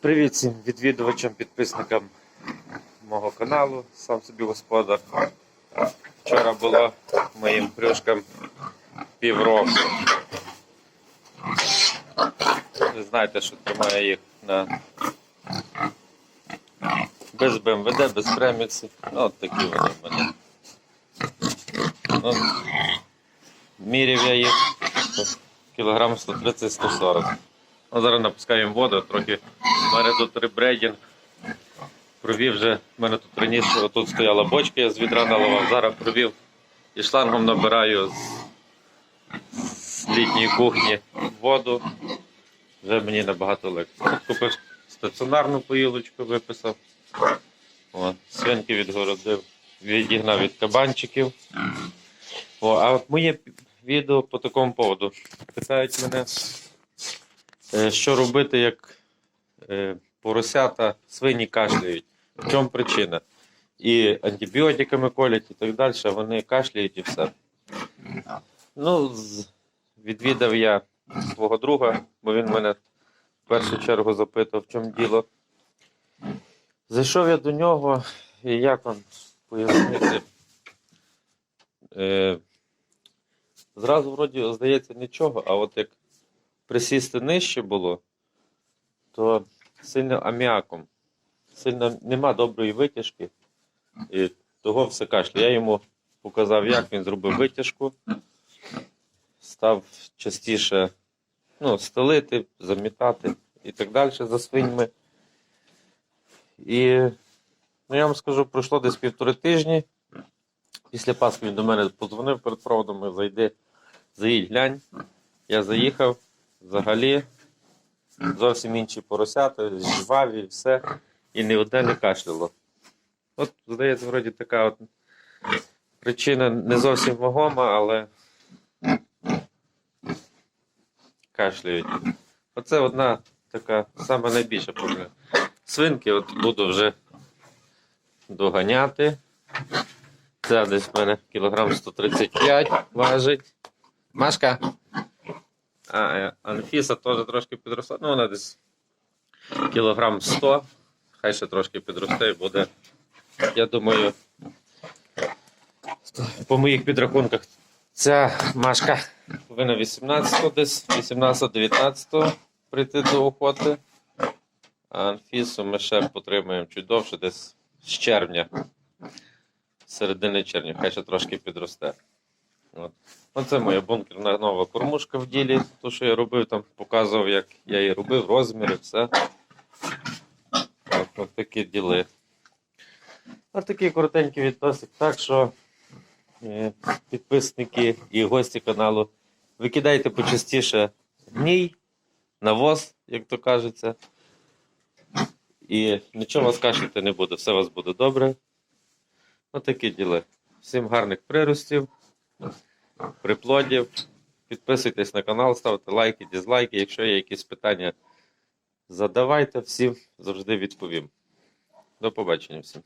Привіт всім відвідувачам, підписникам мого каналу, сам собі господар. Вчора було моїм крюшкам півроку. Ви знаєте, що тримаю їх без БМВД, без преміксів. От такі вони в мене. Міряв я їх кілограм 130-140. Зараз напускаємо воду, трохи в мене тут ребрейдинг. Провів вже, в мене тут раніше тут стояла бочка, я з відра наливав, зараз провів і шлангом набираю з літньої кухні воду. Вже мені набагато легше. Купив стаціонарну поїлочку, виписав. Свинки відгородив, відігнав від кабанчиків. А от моє відео по такому поводу. Питають мене, що робити, як поросята, свині кашляють. В чому причина? І антибіотиками колять і так далі, вони кашляють і все. Відвідав я свого друга, бо він мене в першу чергу запитав, в чому діло. Зайшов я до нього, і як вам пояснити. Зразу, вроді, здається, нічого, а от як присісти нижче було, то сильно аміаком. Сильно нема доброї витяжки, і того все кашля. Я йому показав, як він зробив витяжку, став частіше стелити, замітати і так далі за свиньми. І я вам скажу, пройшло десь 1,5 тижні. Після Пасхи він до мене подзвонив перед проводом, заїдь, глянь. Я заїхав, взагалі зовсім інші поросята, жваві, все. І ні одне не кашляло. От, здається, вроді така от причина не зовсім вагома, але кашляють. Оце одна така сама найбільша проблема. Свинки от буду вже доганяти. Це десь в мене кілограм 135 важить. Машка. Анфіса теж трошки підросла. Вона десь кілограм 100. Хай ще трошки підросте і буде. Я думаю, по моїх підрахунках, ця Машка повинна 18-19 прийти до охоти. А Анфісу ми ще потримаємо чуть довше, десь з червня. З середини червня, хай ще трошки підросте. Оце моя бункерна нова кормушка в ділі. То, що я робив, там показував, як я її робив, розміри, все. Ось такі діли. Ось такий коротенький відосик. Так що, підписники і гості каналу, викидайте почастіше гній, навоз, як то кажеться. І нічого вас кашляти не буде, все у вас буде добре. Ось такі діли. Всім гарних приростів, приплодів. Підписуйтесь на канал, ставте лайки, дизлайки. Якщо є якісь питання, задавайте, всім завжди відповім. До побачення всім.